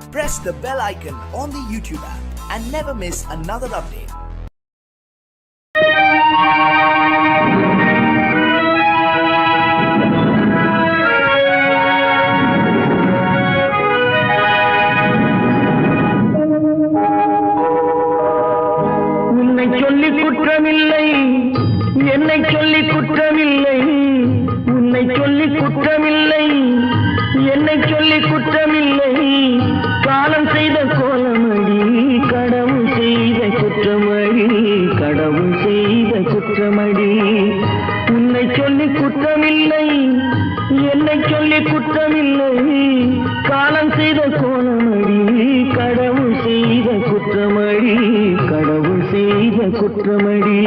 Press the bell icon on the YouTube app and never miss another update. உன்னை சொல்லி குற்றமில்லை, என்னை சொல்லி குற்றமில்லை, உன்னை சொல்லி குற்றமில்லை, என்னை சொல்லி குற்றமில்லை, காலம் செய்த கோலமடி, கடவுள் செய்த குற்றமடி, கடவுள் செய்த குற்றமடி. உன்னை சொல்லி குற்றமில்லை, என்னை சொல்லி குற்றமில்லை, காலம் செய்த கோலமடி, கடவுள் செய்த குற்றமடி, கடவுள் செய்த குற்றமடி.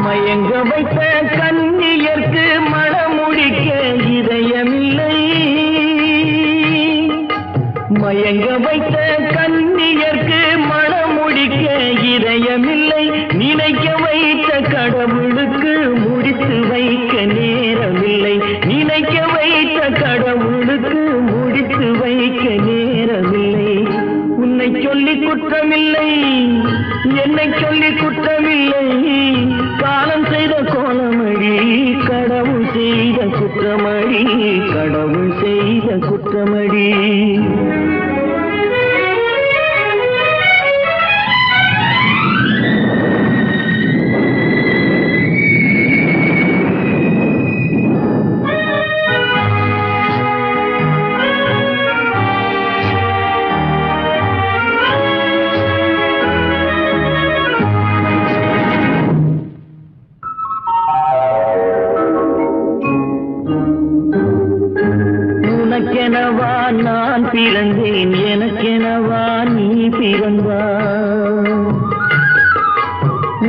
மயங்க வைத்த கண்ணியர்க்கு மனமுடிக்க இதயமில்லை, மயங்க வைத்த கண்ணியர்க்கு மனமுடிக்க இதயமில்லை, நினைக்க வைத்த கடவுளுக்கு முடித்து வைக்க நேரமில்லை, நினைக்க வைத்த கடவுளுக்கு முடித்து வைக்க நேரமில்லை. உன்னை சொல்லி குற்றமில்லை, என்னை சொல்லி குற்றமில்லை, காலம் செய்த கோலமடி, கடவுள் செய்த குற்றமடி, கடவுள் செய்த குற்றமடி. உனக்கெனவா நான் பிறந்தேன், எனக்கெனவா நீ பிறந்தாய்,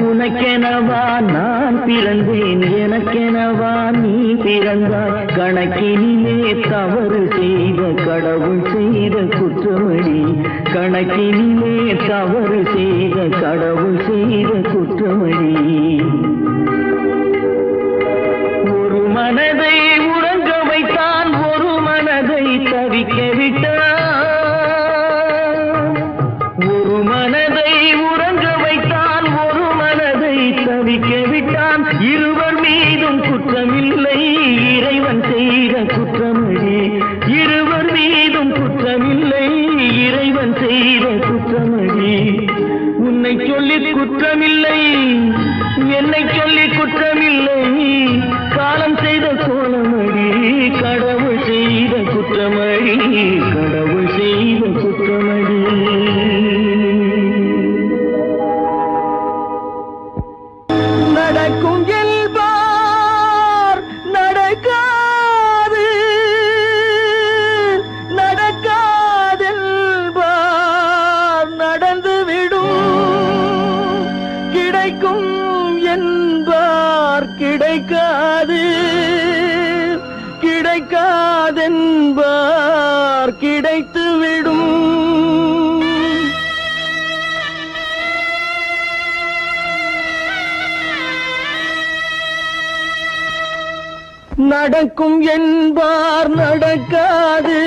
உனக்கெனவா நான் பிறந்தேன், எனக்கெனவா நீ பிறந்தாய், கணக்கினிலே தவறு செய்த கடவுள் செய்த குற்றமடி, கணக்கினிலே தவறு செய்த கடவுள் செய்த குற்றமடி. ஒரு மனதை உறங்க வைத்தான், ஒரு மனதை தவிக்க விட்டான், ஒரு மனதை உறங்க வைத்தான், ஒரு மனதை தவிக்க விட்டான், இருவர் மீதும் குற்றமில்லை, இறைவன் செய்த குற்றமடி, இருவர் மீதும் குற்றமில்லை, இறைவன் செய்த குற்றமடி. உன்னை சொல்லி குற்றமில்லை, என்னை சொல்லி குற்றமில்லை, காலம் செய்த கோலமடி, கடவுள் செய்த குற்றமடி, கடவுள் செய்த குற்றமடி. நடக்கும் என்பார் நடக்காது, நடக்காதென்பார் நடந்துவிடும், கிடைக்கும் என்பார் கிடைக்காது, கிடைக்காதென்பார் கிடைத்துவிடும். நடக்கும் என்பார் நடக்காது,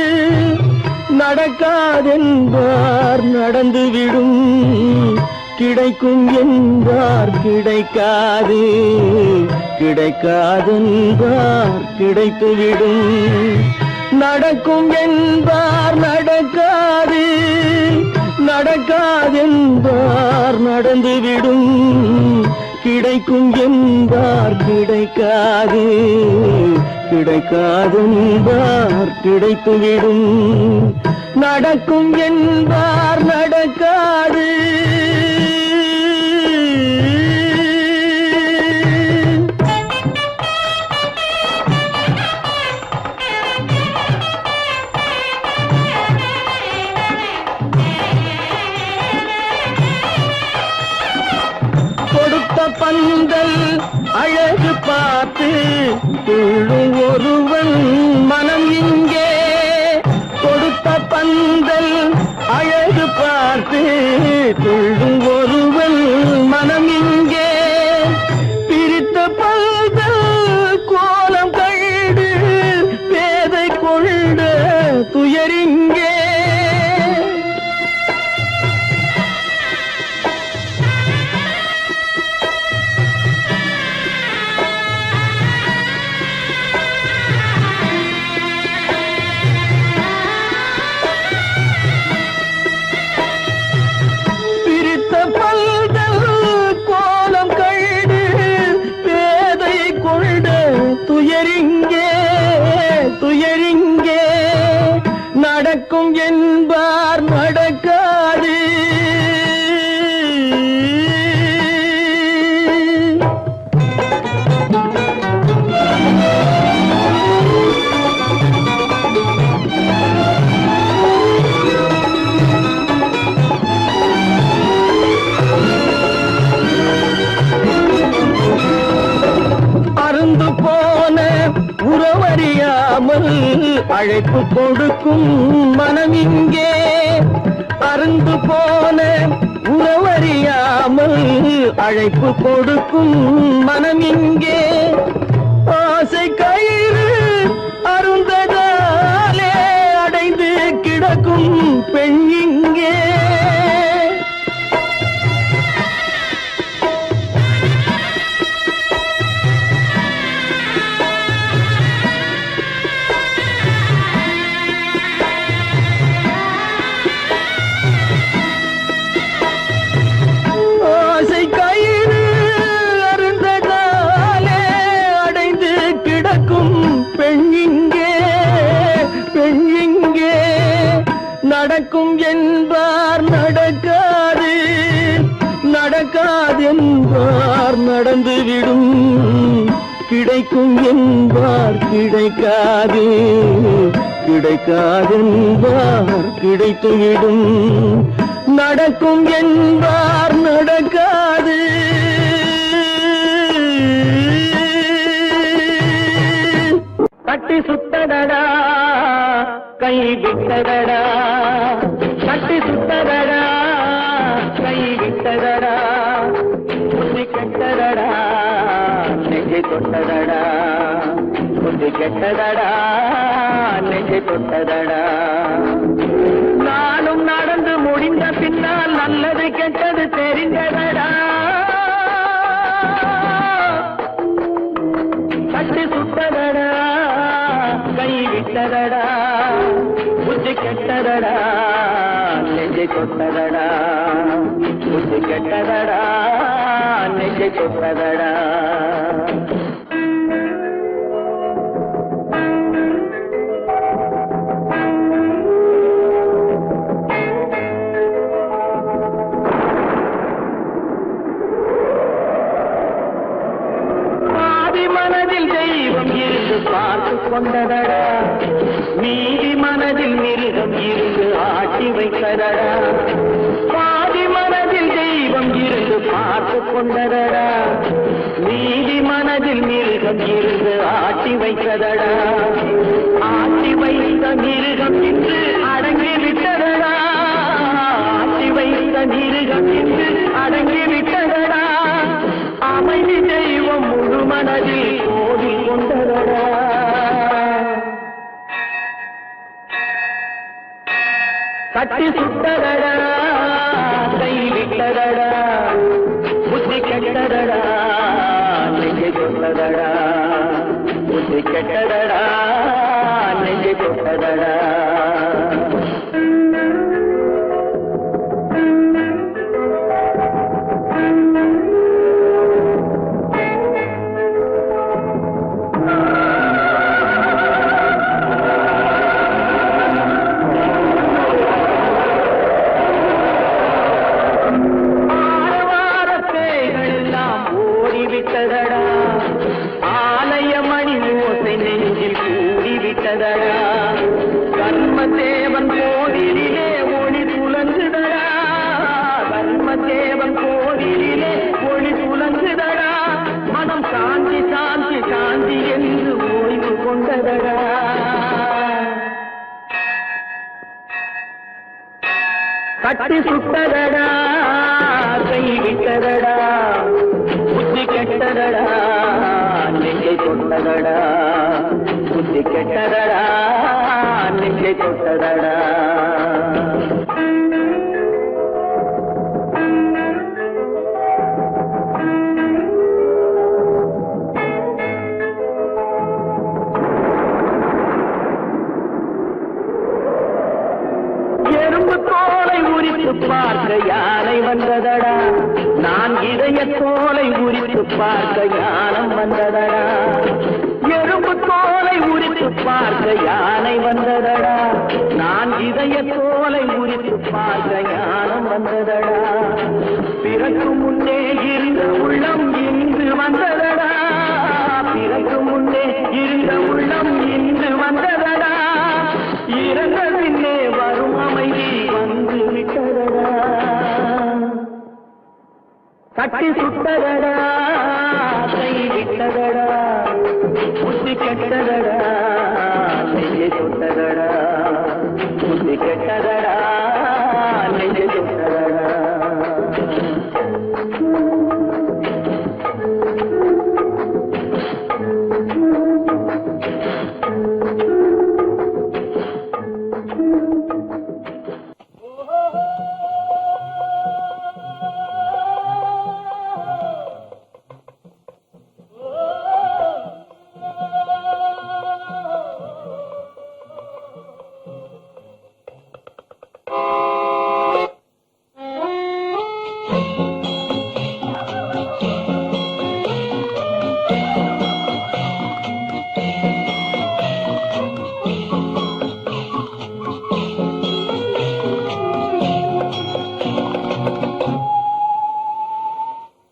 நடக்காதென்பார் நடந்துவிடும், கிடைக்கும் என்பார் கிடைக்காது, கிடைக்காதென்பார் கிடைத்துவிடும். நடக்கும் என்பார் நடக்காது, நடக்காதென்பார் நடந்துவிடும், கிடைக்கும் என்பார் கிடைக்காது, கிடைக்காதென்பார் கிடைத்துவிடும். நடக்கும் என்பார் நடக்காது. பந்தல் அழகு பார்த்து துள்ளும் ஒருவன் மனம் இங்கே கொடுத்த பந்தல் அழகு பார்த்து துள்ளும் ஒருவன் மனம் இங்கே பிரித்த பந்தல் கோலம் கண்டு பேதை கொண்ட துயரிங்கே துயரிங்கே நடக்கும் என்பார் நடக்காது அருந்து போன உறவறியாமல் அழைப்பு கொடுக்கும் மனம் இங்கே அருந்து போன உறவறியாமல் அழைப்பு கொடுக்கும் மனம் இங்கே ஆசை கயிறு அருந்ததாலே அடைந்து கிடக்கும் பெண் இங்கே நடக்கும் என்பார் நடக்காது நடக்காது என்பார் நடந்துவிடும் கிடைக்கும் என்பார் கிடைக்காது கிடைக்காது என்பார் கிடைத்துவிடும் நடக்கும் என்பார் நடக்காது கட்டி சுத்தடடா கை விட்டதடா கட்டி சுத்ததடா கை விட்டதடா புத்தி கெட்டதடா நெஞ்சை தொட்டதடா புத்தி கெட்டதடா நெஞ்சை தொட்டதடா நானும் நடந்து முடிந்த பின்னால் நல்லது கெட்டது தெரிந்ததடா கட்டி சுட்டதடா கை விட்டதடா புத்தி கெட்டதடா நெஞ்சை தொட்டதடா புத்தி கெட்டதடா நெஞ்சை தொட்டதடா பார்த்து கொண்டதடா மீதி மனதில் மிருகம் இருந்து ஆட்டி வைத்ததடா பாதி மனதில் தெய்வம் இருந்து பார்த்து கொண்டதடா மீதி மனதில் மிருகம் இருந்து ஆட்டி வைத்ததடா ஆட்டி வைத்த மிருகம் இன்று அடங்கி விட்டதடா ஆட்டி வைத்த மிருகம் இன்று அடங்கி விட்டதடா அமைதி தெய்வம் முழு மனதில் கோடி கொண்டதடா கட்டி சுட்டதடா கை விட்டதடா புத்தி கெட்டதடா நெஞ்சை தொட்டதடா புத்தி கெட்டதடா நெஞ்சை தொட்டதடா ஆலய மணி ஓசை நெஞ்சில் கூடிவிட்டதடா வந்ததடா. கட்டி சுட்டதடா, கை விட்டதடா, புத்தி கெட்டதடா, நெஞ்சை தொட்டதடா, புத்தி கெட்டதடா, நெஞ்சை தொட்டதடா. எறும்பு தோலை உரித்து பார்க்க யானை வந்ததடா, நான் இதய தோலை உரித்து பார்க்க ஞானம் வந்ததடா. எறும்பு தோலை உரித்து பார்க்க யானை வந்ததடா, நான் இதய தோலை உரித்து பார்க்க ஞானம் வந்ததடா. பிறகு முன்னே இருந்த உள்ளம் இன்று வந்ததடா, பிறகு முன்னே இருந்த உள்ளம் இன்று வந்ததடா. இறந்த பின்னே வரும் அமைதி வந்து விட்டதடா. கட்டி சுட்டதடா, கை விட்டதடா, புத்தி கெட்டதடா, நெஞ்சை சுட்டதடா, புத்தி கெட்டதடா, நெஞ்சை சுட்டதடா.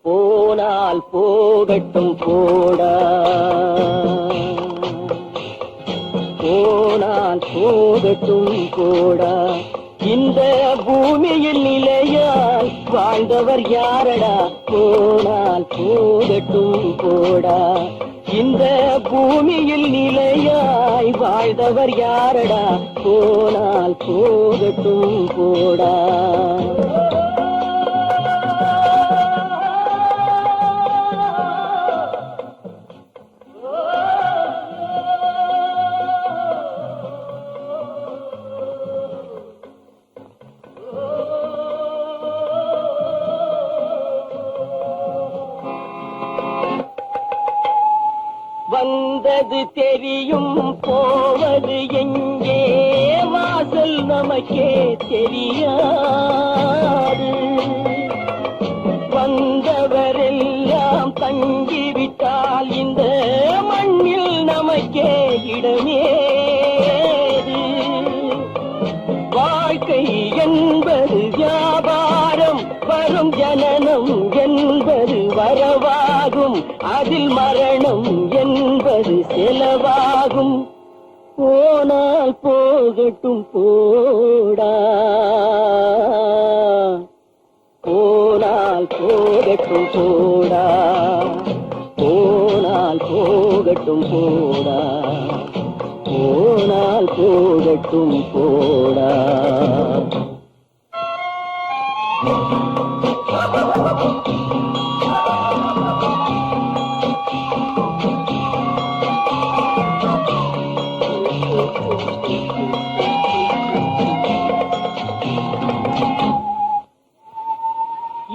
போனால் போகட்டும் போடா, போனால் போகட்டும் போடா. இந்த பூமியில் நிலையால் வாழ்ந்தவர் யாரடா, போனால் போகட்டும் போடா. இந்த பூமியில் நிலையாய் வாழ்ந்தவர் யாரடா, போனால் போகட்டும் போடா. வந்தது தெரியும், போவது எங்கே, வாசல் நமக்கே தெரியாது. வந்தவரெல்லாம் தங்கிவிட்டால் இந்த மண்ணில் நமக்கே இடமேது. வாழ்க்கை என்பது வியாபாரம், வரும் ஜனனம் என்பது வரவாகும், அதில் மரணம் என்பது செலவாகும். போனால் போகட்டும் போடா, போனால் போகட்டும் போடா, போனால் போகட்டும் போடா, போனால் போகட்டும் போடா.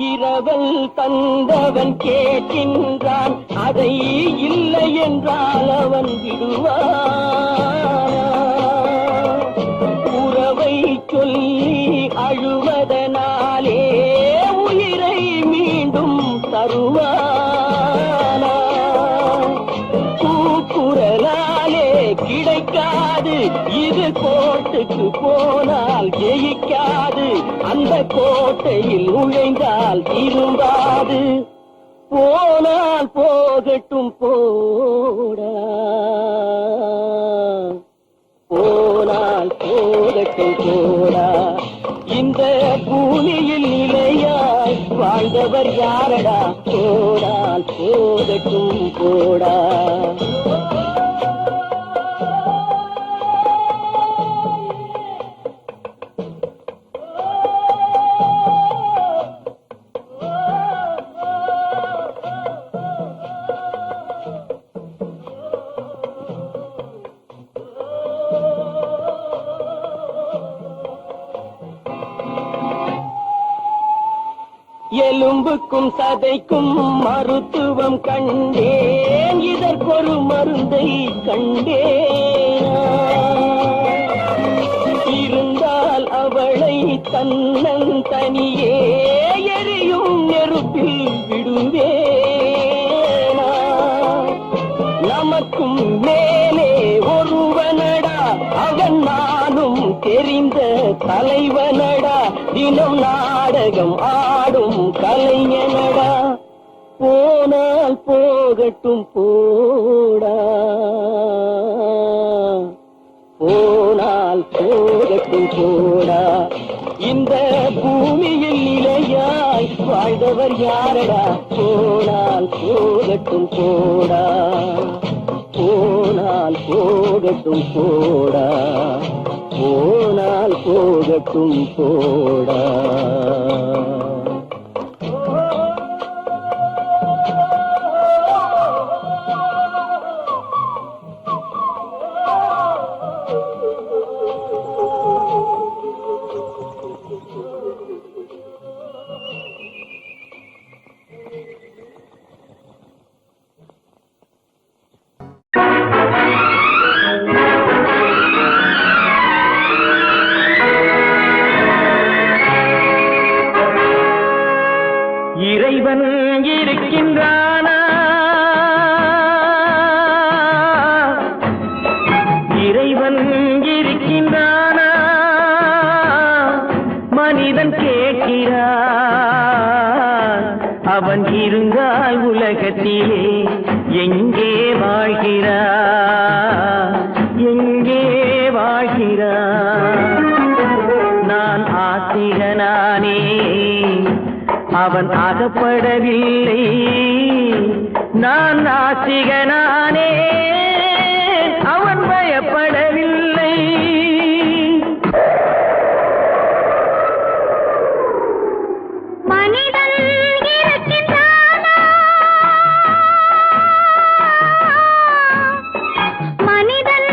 இரவல் தந்தவன் கேட்கின்றான், அதை இல்லை என்றால் அவன் விடுவான். உறவை சொல்லி அழுவதனாலே உயிரை மீண்டும் தருவானா. கூக்குரலாலே கிடைக்காது, இது கோர்ட்டுக்கு போனால் ஜெயிக்காது, அந்த கோட்டையில் நுழைந்தால் திரும்பாது. போனால் போகட்டும் போடா, போனால் போகட்டும் போடா. இந்த பூமியில் நிலையாய் வாழ்ந்தவர் யாரடா, போனால் போகட்டும் போடா. எலும்புக்கும் சதைக்கும் மருத்துவம் கண்டேன், இதற்கொரு மருந்தை கண்டேன். இருந்தால் அவளை தன்னன் தனியே எரியும் நெருப்பில் விடுவேனா. நமக்கும் மேலே ஒருவனடா, அவன் நானும் தெரிந்த தலைவனடா, தினம் நாடகம் ஆடும் கலைஞனடா. போனால் போகட்டும் போடா, போனால் போகட்டும் போடா. இந்த பூமியில் நிலையாய் வாழ்ந்தவர் யாரடா. போனால் போகட்டும் போடா, போனால் போகட்டும் போடா, போனால் போகட்டும் போடா. இறைவன் இருக்கின்றானா, இறைவன் இருக்கின்றானா, மனிதன் கேட்கிறான். அவன் இருந்தால் உலகத்திலே எங்கே வாழ்கிறான், எங்கே வாழ்கிறான். நான் ஆத்திகனானே, அவன் அகப்படவில்லை. நான் நாத்திகனானே, அவன் பயப்படவில்லை. மனிதன் இருக்கின்றானா, மனிதன்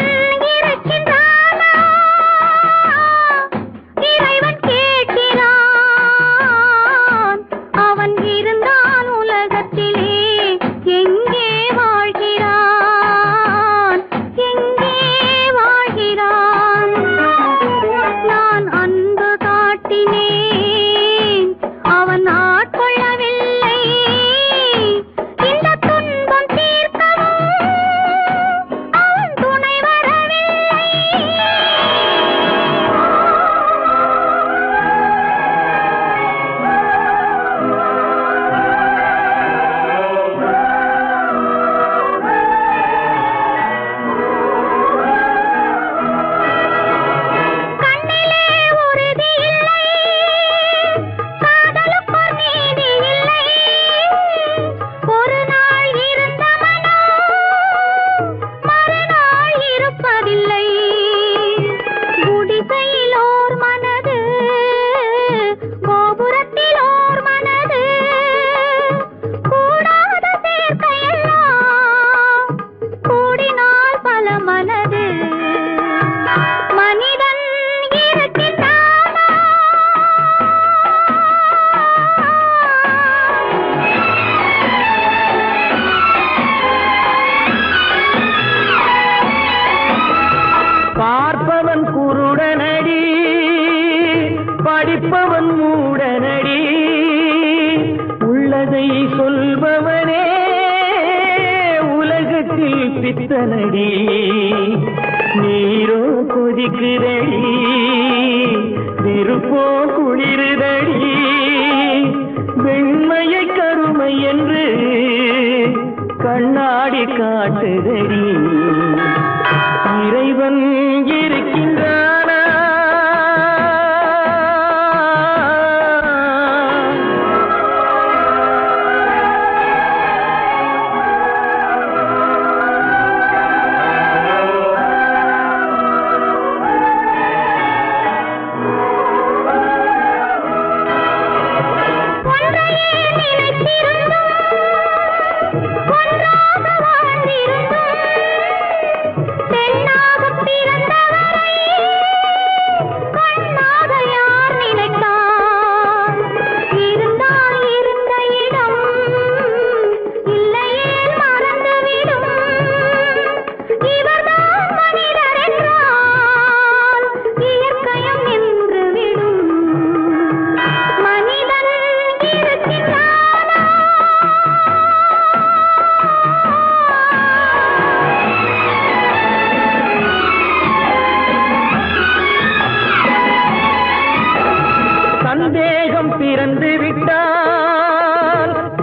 இருக்கின்றானா, இறைவன் கேட்கிறான். அவன் இருந்தான் உலகத்திலே எங்கே வாழ்கிறான், எங்கே வாழ்கிறான். நான் அன்பு காட்டினேன், அவன் ஆட்கொள்ளவில்லை. இந்த துன்பம் தீர்க்கவும் அவன் துணை வரவில்லை. கண்ணிலே உறுதி இல்லை, காதலுக்கோர் நீதி இல்லை. ஒரு நாள் இருந்த மனம் மறுநாள் இருப்பதில்லை. குடிசையில் ஓர் மனது, கோபுரத்தில் ஓர் மனது, கூடாத சேர்க்கையெல்லாம் கூடினால் பல மனது. மனிதன் இருக்கின்றானா, பார்ப்பவன் குருடனடி, படிப்பவன் மூடனடி. உள்ளதை சொல்பவனே உலகத்தில் பித்தனடி. நீரோ கொதிக்குதடி, நெருப்போ குளிருதடி. வெண்மையை கருமை என்று கண்ணாடி காட்டுதடி. இறைவன் இருக்கின்றானா, ஒன்றையே நினைத்திருந்தும் ஒன்றாக வாழ்ந்திருந்தும் பெண்ணாகப் பிறந்தவரை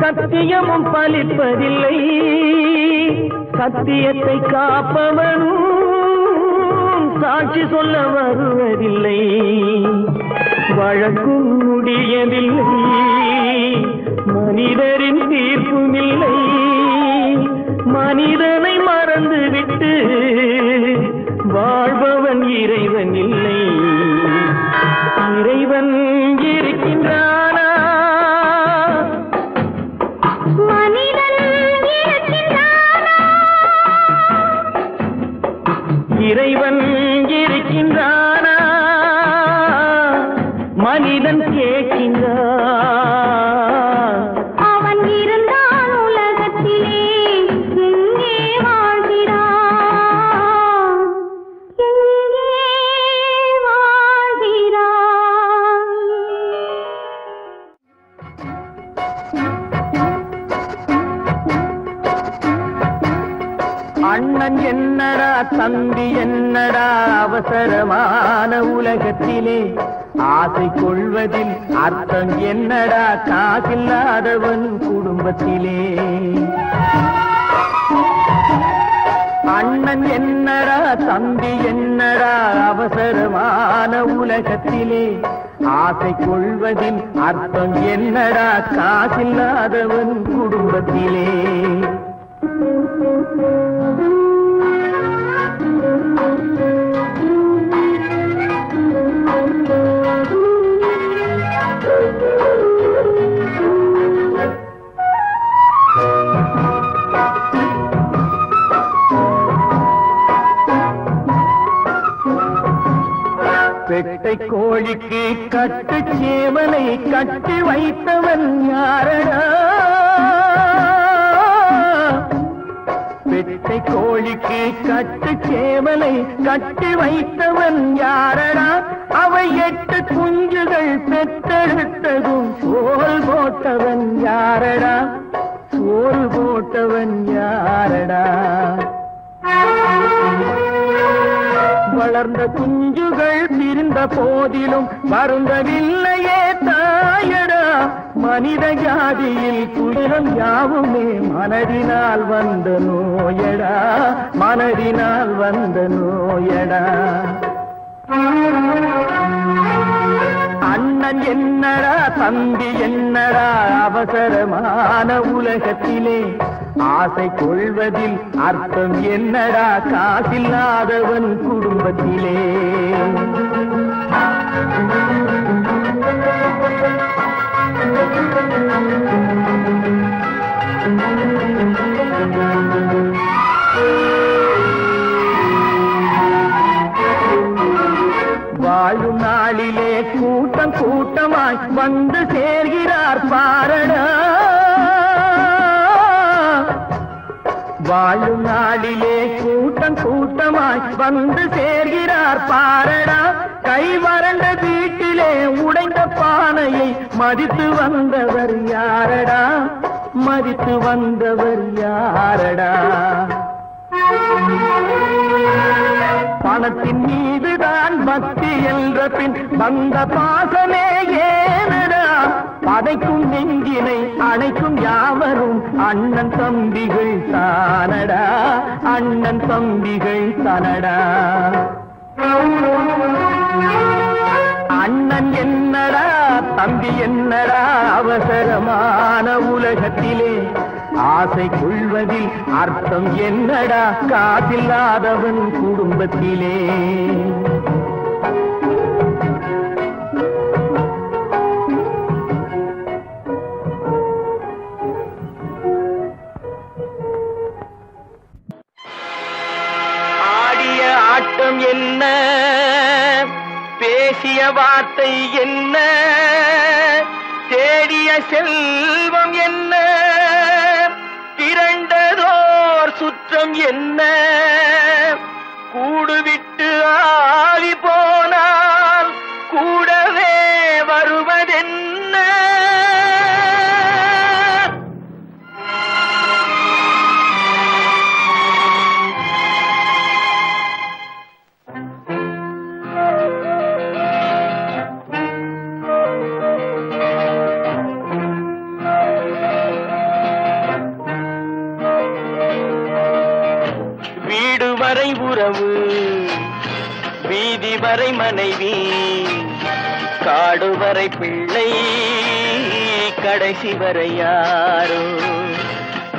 சத்தியமும் பலிப்பதில்லை, சத்தியத்தை காப்பவனும் சாட்சி சொல்ல வருவதில்லை. வழக்கும் முடியவில்லை, மனிதரின் தீர்ப்பும் இல்லை. மனிதனை மறந்துவிட்டு வாழ்பவன் இறைவன் இல்லை. இறைவன் இருக்கின்றானா? மனிதன் இருக்கின்றானா? இறைவன் இருக்கின்றானா? மனிதன் கேட்கின்றான். அவன் இருந்தான் உலகத்திலே, எங்கே வாழ்கிறான்? எங்கே வாழ்கிறான்? அண்ணன் என்னடா தம்பி என்னடா அவசரமான உலகத்திலே, ஆசை கொள்வதில் அர்த்தம் என்னடா காசில்லாதவன் குடும்பத்திலே. அண்ணன் என்னடா தம்பி என்னடா அவசரமான உலகத்திலே, ஆசை கொள்வதில் அர்த்தம் என்னடா காசில்லாதவன் குடும்பத்திலே. பெட்டை கோழிக்கு கட்டு சேவலை கட்டி வைத்தவன் யாரடா? பெட்டை கோழிக்கு கட்டு சேவலை கட்டி வைத்தவன் யாரடா? அவை 8 குஞ்சுகள் பெற்றெடுத்ததும் சோறு போட்டவன் யாரடா? சோறு போட்டவன் யாரடா? வளர்ந்த குஞ்சுகள் பிரிந்த போதிலும் வருந்தவில்லையே தாயடா. மனித ஜாதியில் துயரம் யாவுமே மனதினால் வந்த நோயடா, மனதினால் வந்த நோயடா. அண்ணன் என்னடா தம்பி என்னடா அவசரமான உலகத்திலே, ஆசை கொள்வதில் அர்த்தம் என்னடா காசில்லாதவன் குடும்பத்திலே. வாழும் நாளிலே கூட்டம் கூட்டமாய் வந்து சேர்கிறார் பாரடா. வாழும் நாளிலே கூட்டம் கூட்டமாய் வந்து சேர்கிறார் பாரடா. கை வறண்ட வீட்டிலே உடைந்த பானையை மதித்து வந்தவர் யாரடா? மதித்து வந்தவர் யாரடா? பணத்தின் மீதுதான் பக்தி என்ற பின் வந்த பாசமே ஏனடா? பதைக்கும் நெஞ்சினை அணைக்கும் யாவரும் அண்ணன் தம்பிகள் தானடா, அண்ணன் தம்பிகள் தானடா. அண்ணன் என்னடா தம்பி என்னடா அவசரமான உலகத்திலே, ஆசை கொள்வதில் அர்த்தம் என்னடா காசில்லாதவன் குடும்பத்திலே. ஆடிய ஆட்டம் என்ன, பேசிய வார்த்தை என்ன, தேடிய செல்வம் என்ன, திரண்டதோர் சுற்றம் என்ன, கூடுவிட்டு ஆவி போனால் கூடவே வருவதென்ன. வரை உறவு, வீதி வரை மனைவி, காடு வரை பிள்ளை, கடைசி வரை யாரோ.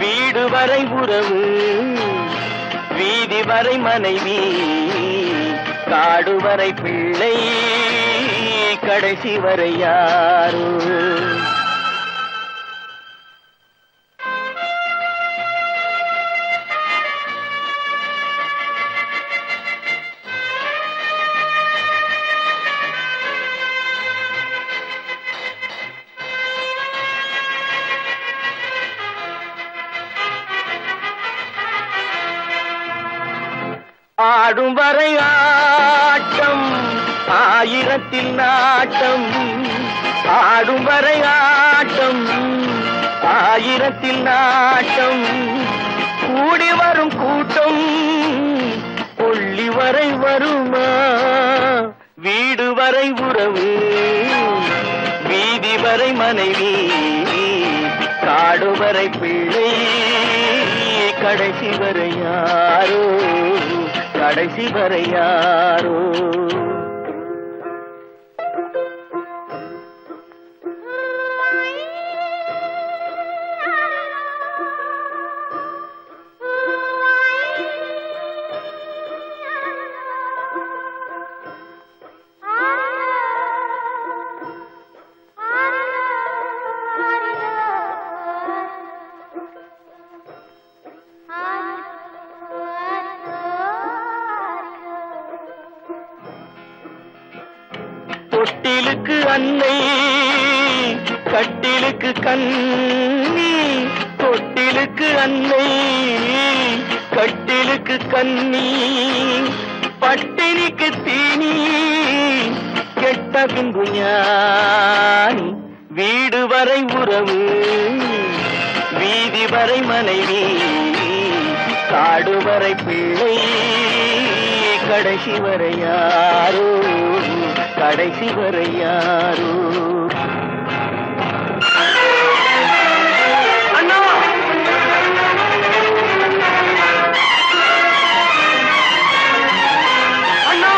வீடு வரை உறவு, வீதி வரை மனைவி, காடு வரை பிள்ளை, கடைசி வரை யாரோ. ஆடும் வரை ஆட்டம், ஆயிரத்தில் நாட்டம். ஆடும் வரை ஆட்டம், ஆயிரத்தில் நாட்டம். கூடி வரும் கூட்டம் கொள்ளி வரை வருமா. வீடு வரை உறவு, வீதி வரை மனைவி, காடு வரை பிள்ளை, கடைசி வரை யாரோ, கடைசி வரை யாரோ. தொட்டிலுக்கு அன்னை, கட்டிலுக்கு கண்ணி. தொட்டிலுக்கு அன்னை, கட்டிலுக்கு கண்ணி. பட்டினிக்கு தீனி, கெட்ட பின்பு ஞானி. வீடு வரை உறவு, வீதி வரை மனைவி, காடு வரை பிள்ளை, கடைசி வரை யாரோ, கடைசி வரை யாரோ. அண்ணா, அண்ணா,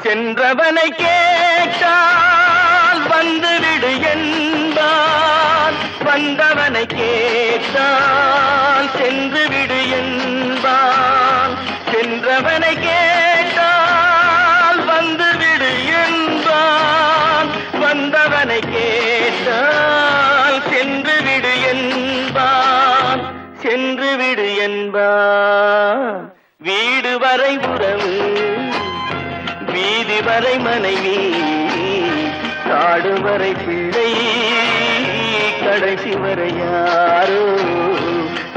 சென்றவனை கேட்டால் வந்துவிடு என்பான், வந்தவனை கேட்டால் சென்று விடு என்பான். சென்றவனை கேட்டால் வந்துவிடு என்பான், வந்தவனை கேட்டால் சென்று விடு என்பான், சென்று விடு என்பான். வீடு வரை உறவு, வீதி வரை மனைவி, காடு வரை பிள்ளை, கடைசி வரை யாரோ,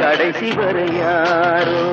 கடைசி வரை யாரோ.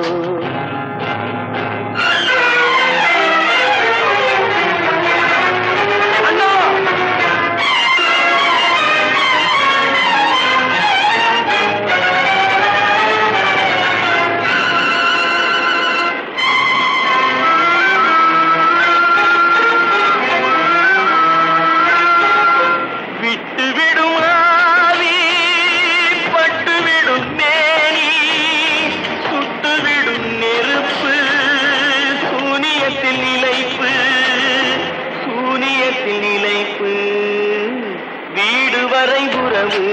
வீடு வரை உறவு,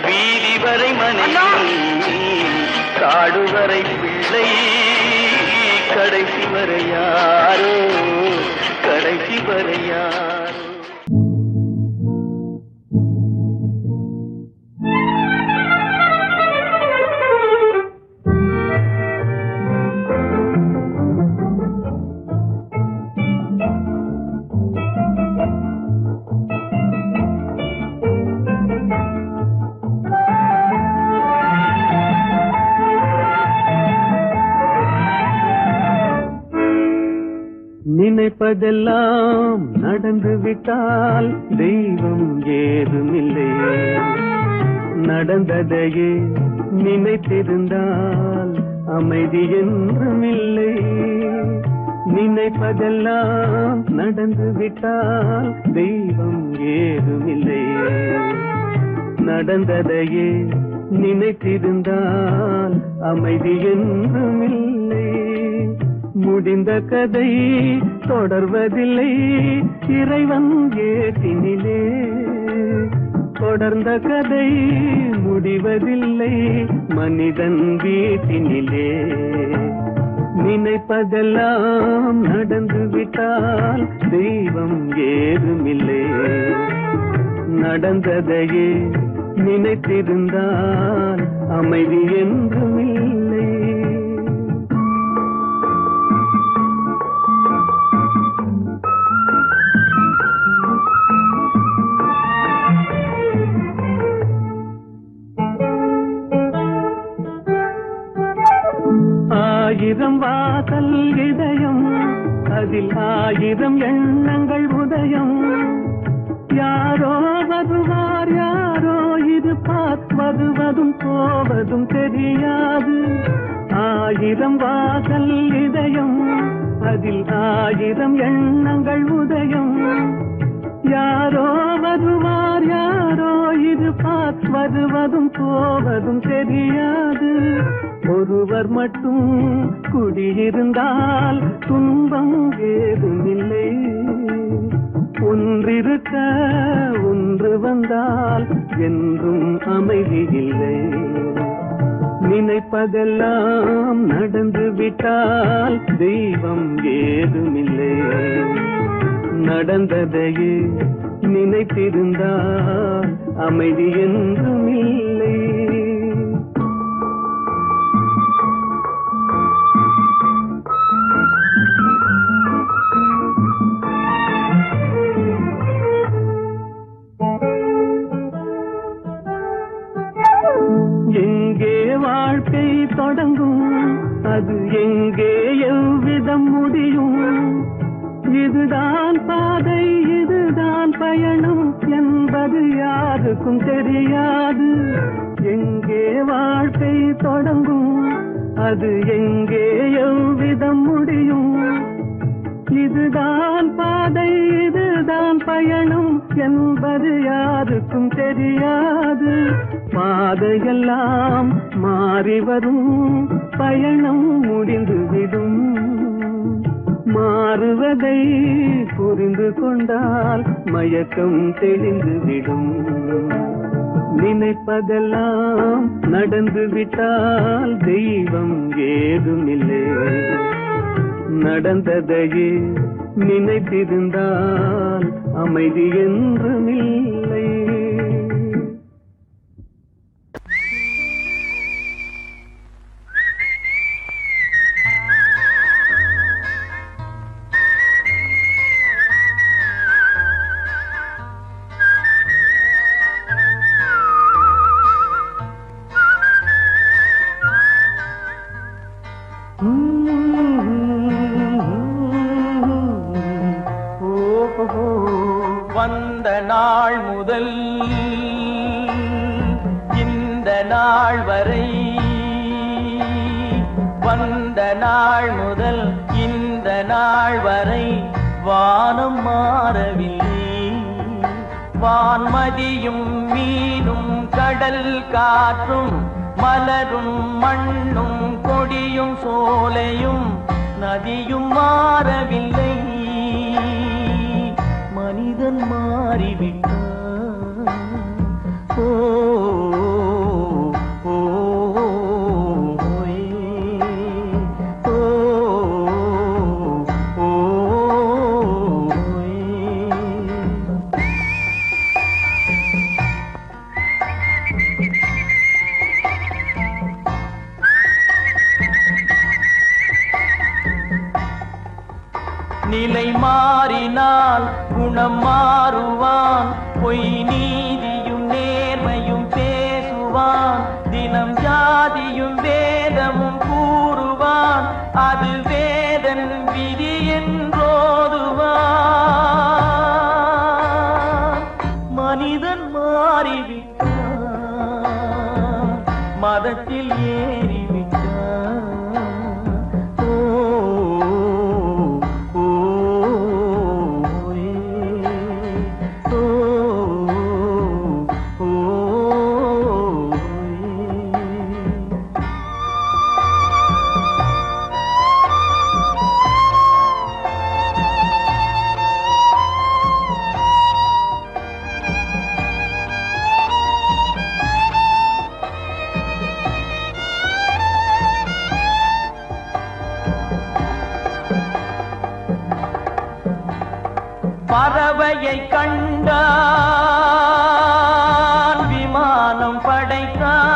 வீதி வரை மனைவி, காடு வரை பிள்ளை, கடைசி வரை யாரோ, கடைசி வரை யாரோ. நினைப்பதெல்லாம் நடந்து விட்டால் தெய்வம் ஏதுமில்லை, நடந்ததையே நினைத்திருந்தால் அமைதி என்றுமில்லை. நினைப்பதெல்லாம் நடந்து விட்டால் தெய்வம் ஏதுமில்லை. நடந்ததையே நினைத்திருந்தால் அமைதி என்றுமில்லை. முடிந்த கதை தொடர்வதில்லை இறைவன் ஏற்றினிலே. தொடர்ந்த கதை முடிவதில்லை மனிதன் வீட்டினிலே. நினைப்பதெல்லாம் நடந்து விட்டால் தெய்வம் ஏதுமில்லை. நடந்ததையே நினைத்திருந்தால் அமைதி என்றுமில்லை. ஆயிரம் வாசல் இதயம் அதில் ஆயிரம் எண்ணங்கள் உதயம். யாரோ வருவார் யாரோ இருப்பார் வருவதும் போவதும் தெரியாது. ஆயிரம் வாசல் இதயம் அதில் ஆயிரம் எண்ணங்கள் உதயம். யாரோ வருவார் யாரோ இருப்பார் வருவதும் போவதும் தெரியாது. ஒருவர் மட்டும் குடியிருந்தால் துன்பம் ஏதுமில்லை. ஒன்றிருக்க ஒன்று வந்தால் என்றும் அமைதி இல்லை. நினைப்பதெல்லாம் நடந்து விட்டால் தெய்வம் ஏதுமில்லை. நடந்ததையே நினைத்திருந்தால் அமைதி என்றுமில்லை. எங்கே வாழ்க்கை தொடங்கும் அது எங்கே எவ்விதம் முடியும். இதுதான் பாதை இதுதான் பயணம் என்பது யாருக்கும் தெரியாது. எங்கே வாழ்க்கை தொடங்கும் அது எங்கே எவ்விதம் முடியும். இதுதான் பாதை இதுதான் பயணம் என்பது யாருக்கும் தெரியாது. பாதையெல்லாம் மாறி வரும் பயணம் முடிந்துவிடும். மாறுவதை புரிந்து கொண்டால் மயக்கம் தெளிந்துவிடும். நினைப்பதெல்லாம் நடந்து விட்டால் தெய்வம் ஏதுமில்லை. நடந்ததையே நினைத்திருந்தால் அமைதி என்றுமில்லை. வந்த நாள் முதல் இந்த நாள் வரை வந்த நாள் முதல் இந்த நாள் வரை வானம் மாறவில்லை. வான்மதியும் மீனும் கடல் காற்றும் மலரும் மண்ணும் கொடியும் சோலையும் நதியும் மாறவில்லை. மனிதன் மாறிவிட்டான். ஓ ஓ நிலை மாறினால் குணம் மாறுவான். பொய் நீதியும் நேர்மையும் பேசுவான். தினம் ஜாதியும் வேதமும் கூறுவான். அது வேதன் விதி என்றோதுவான். மனிதன் மாறிவிட்டான். மதத்தில் ஏறிவிட்டான். ஓ பறவையை கண்டான் விமானம் படைத்தான்.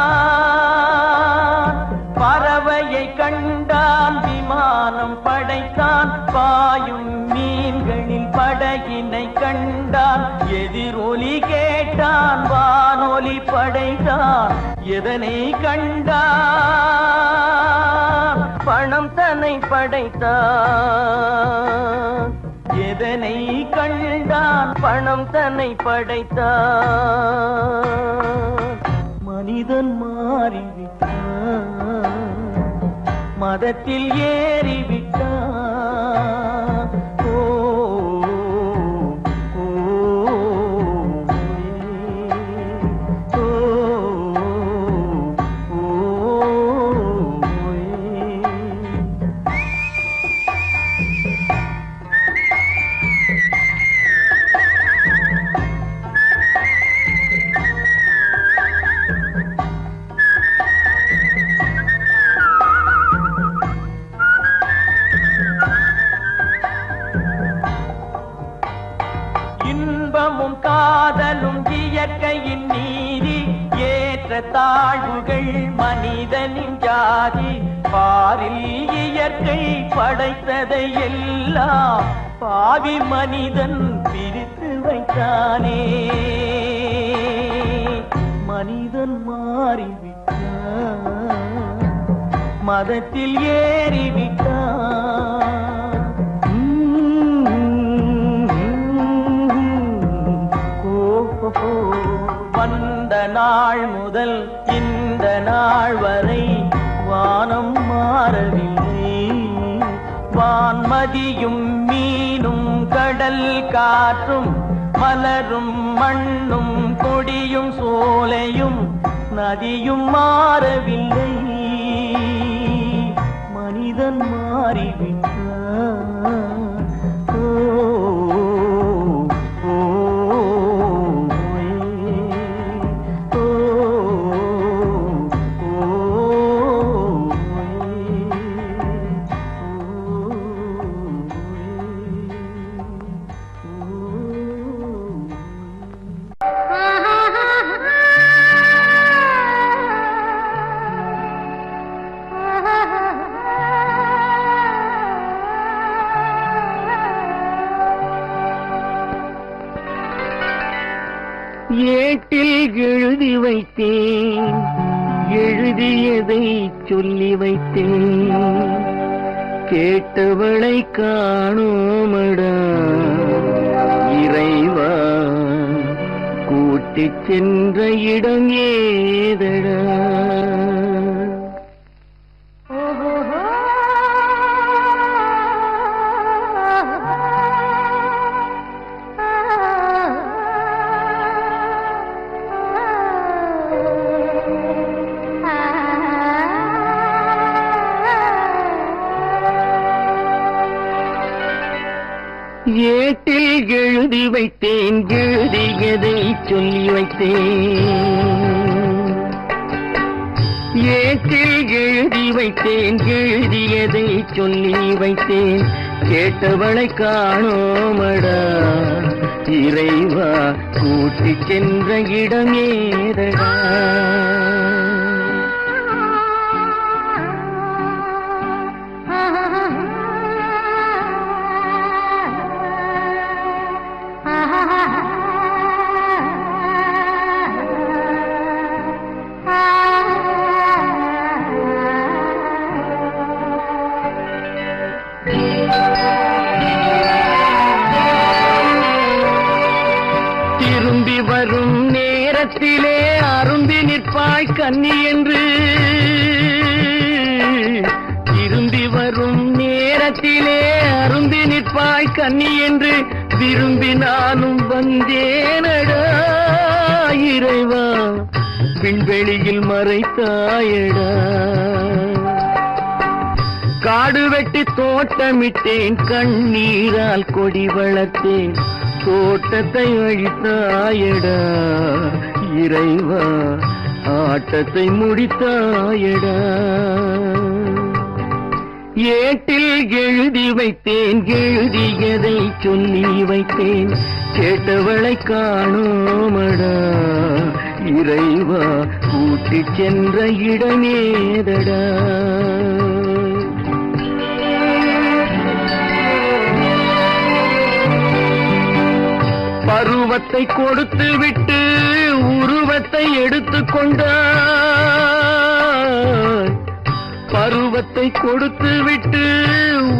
பறவையை கண்டான் விமானம் படைத்தான். பாயும் மீன்களில் படகினை கண்டான். எதிரொலி கேட்டான் வானொலி படைத்தான். எதனை கண்டான் பணம் தன்னை படைத்தான். எதனை கண்டான் பணம் தன்னை படைத்தான். மனிதன் மாறிவிட்டான், மதத்தில் ஏறிவிட்டான். ஓ ஓ, ஓ, ஓ, இன்பமும் காதலும் இயற்கையின் நீதி. ஏற்ற தாழ்வுகள் மனிதனின் ஜாதி. பாரில் இயற்கை படைத்ததை எல்லாம் பாவி மனிதன் பிரித்து வைத்தானே. மனிதன் மாறிவிட்டான், மதத்தில் ஏறிவிட்டான். வந்த நாள் முதல் இந்த நாள் வரை வானம் மாறவில்லை. வான்மதியும் மீனும் கடல் காற்றும் மலரும் மண்ணும் கொடியும் சோலையும் நதியும் மாறவில்லை. மனிதன் மாறிவிட்டான். ஏட்டில் எழுதி வைத்தேன், எழுதியதை சொல்லி வைத்தேன். கேட்டவளை காணோமடா இறைவா, கூட்டிச் சென்ற இடம் ஏதடா. ஏட்டில் எழுதி வைத்தேன், எழுதியதை சொல்லி வைத்தேன். ஏட்டில் எழுதி வைத்தேன், எழுதியதை சொல்லி வைத்தேன். கேட்டவளை காணோமடா இறைவா, கூட்டிச் சென்ற இடம் ஏதடா. திரும்பி வரும் நேரத்திலே அரும்பி நிற்பாய் கன்னி என்று. திரும்பி வரும் நேரத்திலே அரும்பி நிற்பாய் கன்னி என்று விரும்பி நானும் வந்தேனடா இறைவா, விண்வெளியில் மறைத்தாயடா. காடு வெட்டி தோட்டமிட்டேன், கண்ணீரால் கொடி வளர்த்தேன். தோட்டத்தை அழித்தாயடா இறைவா, ஆட்டத்தை முடித்தாயடா. ஏட்டில் எழுதி வைத்தேன் எழுதியதை சொல்லி வைத்தேன் கேட்டவளை காணோமடா இறைவா கூட்டிச் சென்ற இடமேதடா பருவத்தை கொடுத்து விட்டு உருவத்தை எடுத்துக்கொண்டாய் பருவத்தை கொடுத்து விட்டு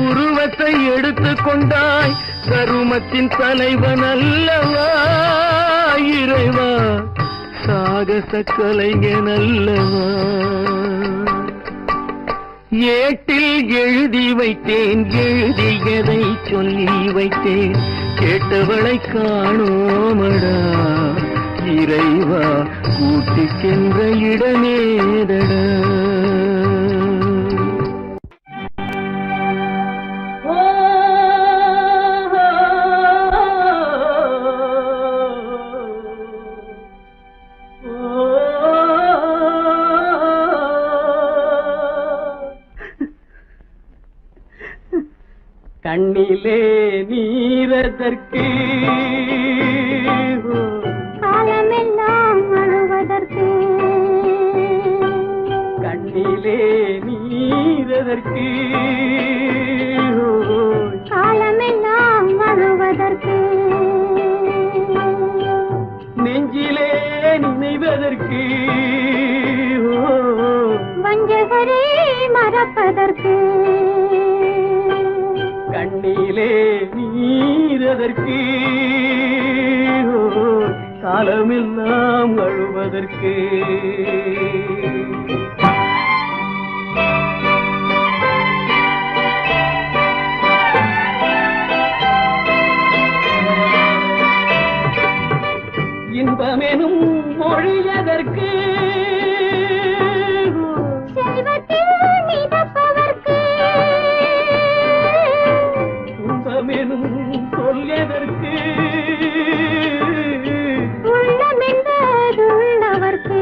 உருவத்தை எடுத்துக்கொண்டாய் கருமத்தின் தலைவன் அல்லவா இறைவா சாகச கலைஞன் அல்லவா ஏட்டில் எழுதி வைத்தேன் எழுதியதை சொல்லி வைத்தேன் கேட்டவளை காணோமடா இறைவா கூட்டிச் சென்ற இடமேதடா கண்ணிலே நீரதற்கு காலமெல்லாம் அழுவதற்கு கண்ணிலே நீரதற்கு காலமெல்லாம் அழுவதற்கு நெஞ்சிலே நினைவதற்கு வஞ்சகரே மறப்பதற்கு கண்ணிலே நீரதற்கு காலமெல்லாம் அழுவதற்கு இன்பமெனும் மொழியதற்கு செல்வத்தில் மிதப்பதற்கு துன்பமெனும் சொல்லியதற்கு உள்ளமென்பதுள்ளவர்க்கு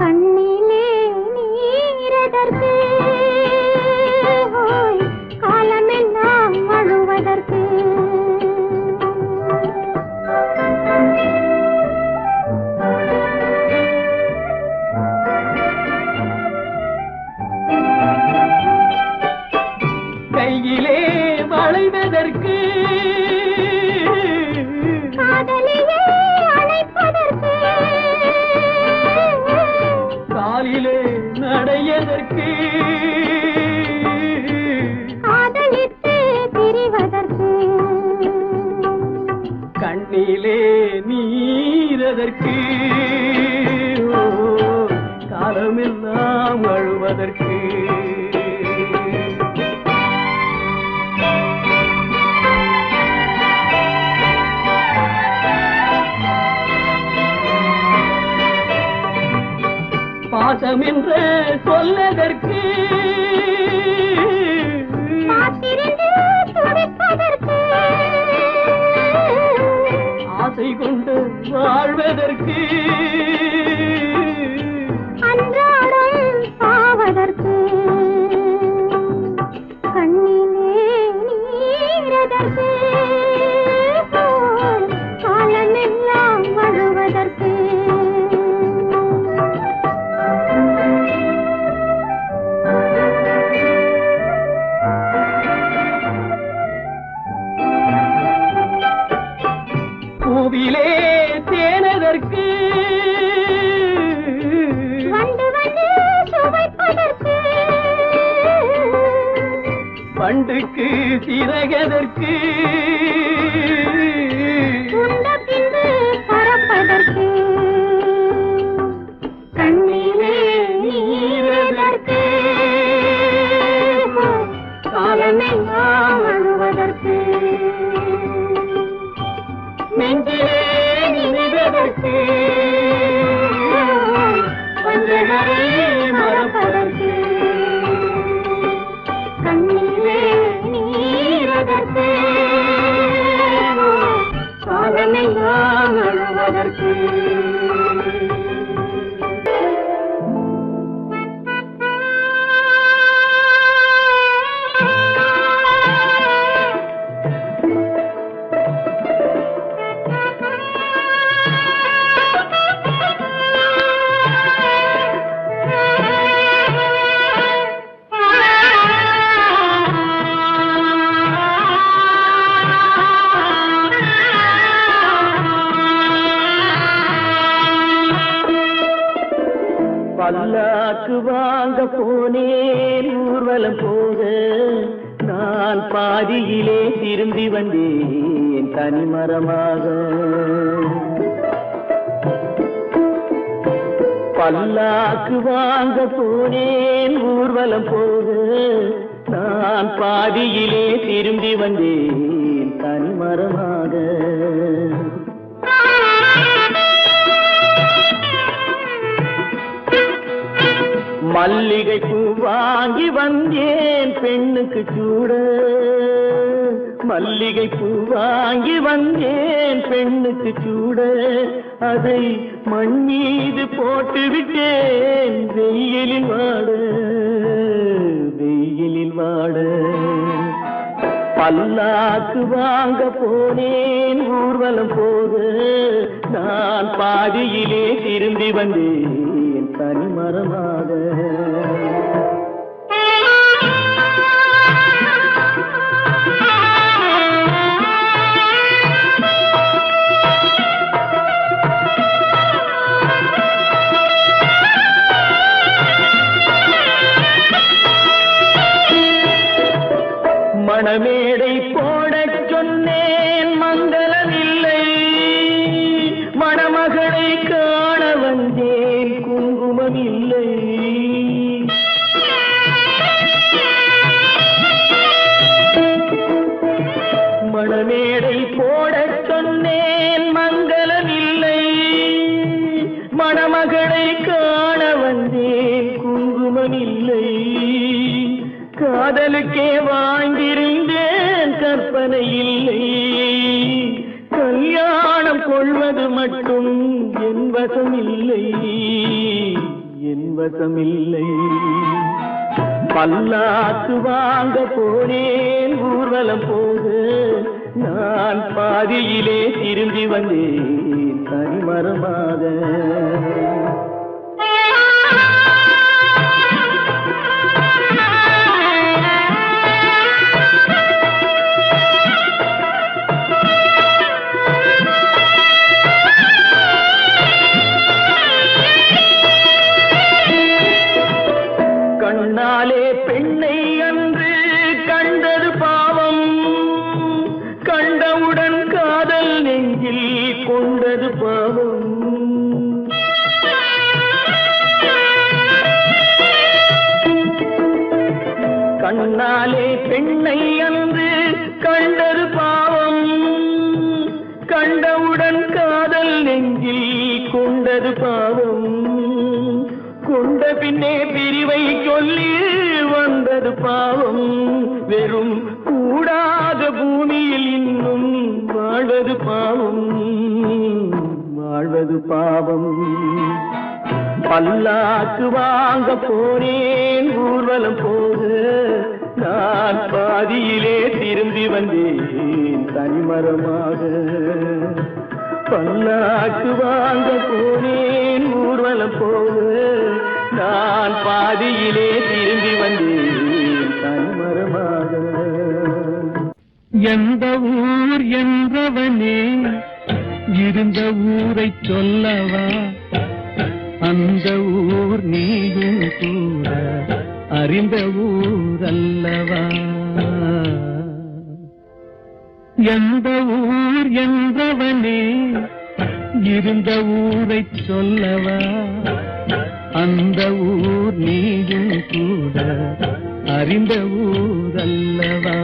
கண்ணிலே நீரதற்கு காலமெல்லாம் அழுவதற்கு கையிலே வளைவதற்கு காதலியே அழைப்பதற்கு காலிலே நடையதற்கு காதலித்து பிரிவதற்கு கண்ணிலே நீரதற்கு காலமெல்லாம் அழுவதற்கு பாசம் என்று சொல்லதற்கு காத்திருந்து துடிப்பதற்கு ஆசை கொண்டு வாழ்வதற்கு அன்றாடம் சாவதற்கு கண்ணிலே நீரதற்கு காலமெல்லாம் அழுவதற்கு பூவிலே தேனதற்கு வந்து வந்து சுவைப்பதற்கு பண்டுக்கு சிறகதற்கு உண்ட பின்பு பறப்பதற்கு கண்ணிலே நீரதற்கு காலமெல்லாம் அழுவதற்கு நெஞ்சிலே நினைவதற்கு வஞ்சகரை மறப்பதற்கு கண்ணிலே நீரதற்கு காலமெல்லாம் அழுவதற்கு பல்லாக்கு வாங்க போனேன் ஊர்வலம் போக, நான் பாதியிலே திரும்பி வந்தேன் தனிமரமாக. பல்லாக்கு வாங்க போனேன் ஊர்வலம் போக, நான் பாதியிலே திரும்பி வந்தேன் தனிமரமாக. மல்லிகை பூ வாங்கி வந்தேன் பெண்ணுக்கு சூட, மல்லிகை பூ வாங்கி வந்தேன் பெண்ணுக்கு சூட, அதை மண் மீது போட்டு விட்டேன் வெயிலில் வாட, வெயிலில் வாட. பல்லாக்கு வாங்க போனேன் ஊர்வலம் போக, நான் பாதியிலே திரும்பி வந்தேன் தனிமரமாக. மணமேடை போடச் சொன்னேன் மங்களமில்லை, மணமகளை காண வந்தேன் குங்குமமில்லை. மணமேடை போடச் சொன்னேன் மங்களமில்லை, மணமகளை காண வந்தேன் குங்குமமில்லை. காதலுக்கே வாழ்ந்திருந்தேன் கற்பனை இல்லை, கல்யாணம் கொள்வது மட்டும் என் வசமில்லை, என் வசமில்லை. பல்லாக்கு வாங்க போனேன் ஊர்வலம் போக, நான் பாதியிலே திரும்பி வந்தேன் தனிமரமாக. கண்ணாலே பெண்ணை அன்று கண்டது பாவம், கண்டவுடன் காதல் நெஞ்சில் கொண்டது பாவம். கண்ணாலே பெண்ணை அன்று கண்டது பாவம், கண்டவுடன் காதல் நெஞ்சில் கொண்டது பாவம். கொண்ட பின்னே பிரிவை சொல்லி வந்தது பாவம், வெறும் கூடாத பூமியில் இன்னும் வாழ்வது பாவம், வாழ்வது பாவம். பல்லாக்கு வாங்க போனேன் ஊர்வலம் போக, நான் பாதியிலே திரும்பி வந்தேன் தனிமரமாக. பல்லாக்கு வாங்க போனேன் ஊர்வலம் போக, நான் பாதியிலே திரும்பி வந்தேன் தனிமரமாக. எந்த ஊர் என்றவனே இருந்த ஊரை சொல்லவா, அந்த ஊர் நீயும் கூட அறிந்த ஊர் அல்லவா. எந்த ஊர் என்றவனே இருந்த ஊரை சொல்லவா, அந்த ஊர் நீயும் கூட அறிந்த ஊர் அல்லவா.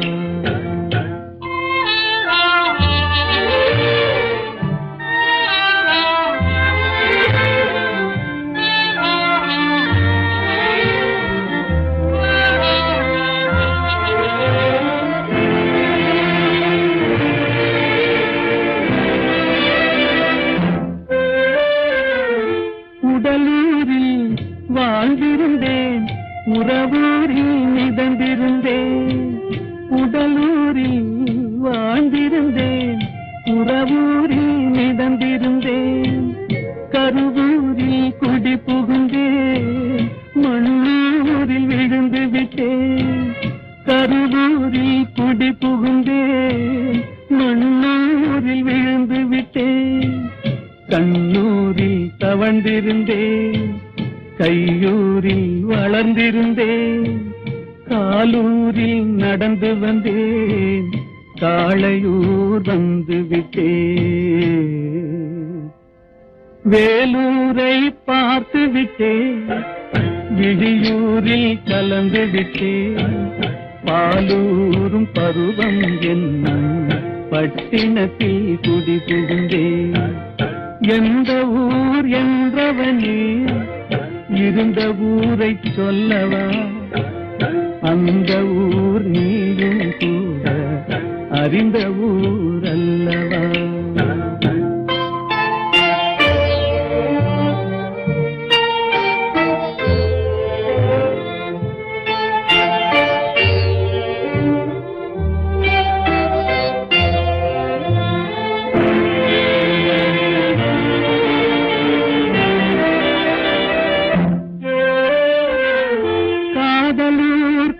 உடலூரில் வாழ்ந்திருந்தேன், உறவூரில் மிதந்திருந்தேன். உடலூரில் வாழ்ந்திருந்தேன், உறவூரில் மிதந்திருந்தேன். கருவூரில் குடி புகுந்தேன், மண்ணூரில் விழுந்து விட்டேன். கருவூரில் குடி புகுந்தேன், மண்ணூரில் விழுந்து விட்டேன். கண்ணூரில் தவழ்ந்திருந்தேன், கையோடு காலூரில் நடந்து வந்தேன், காளையூர் வந்து விட்டேன். வேலூரை பார்த்து விட்டேன், விழியூரில் கலந்து விட்டேன். பாலூரும் பருவம் என்னும் பட்டினத்தில் குடி புகுந்தேன். எந்த ஊர் என்றவனே இருந்த ஊரை சொல்லவா, அந்த ஊர் நீயும் கூட அறிந்த ஊர் அல்லவா.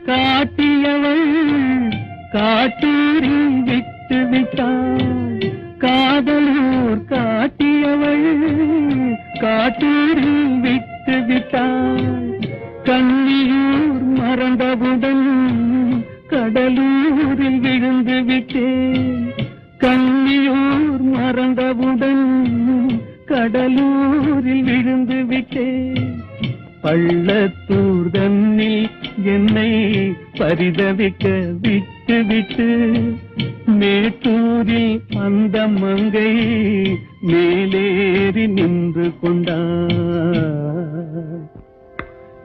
காட்டியவள் காட்டூரில் விட்டு விட்டாள். காதலூர் காட்டியவள் காட்டூரில் விட்டு விட்டாள். கண்ணியூர் மறந்தவுடன் கடலூரில் விழுந்து விட்டேன். கண்ணியூர் மறந்தவுடன் கடலூரில் விழுந்து விட்டேன். பள்ளத்தூர் தன்னில் என்னை பரிதவிக்க விட்டு விட்டு மேட்டூரில் அந்த மங்கை மேலேறி நின்று கொண்டார்.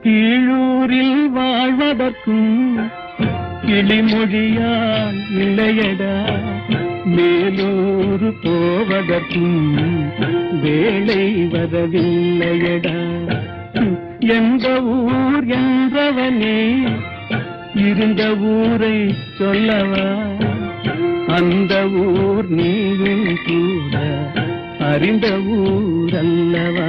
கீழூரில் வாழ்வதற்கும் கிளிமொழியால் இல்லையடா, மேலூர் போவதற்கும் வேளை வரவில்லையடா. எந்த ஊர் என்றவனே இருந்த ஊரை சொல்லவா, அந்த ஊர் நீயும் கூட அறிந்த ஊர் அல்லவா.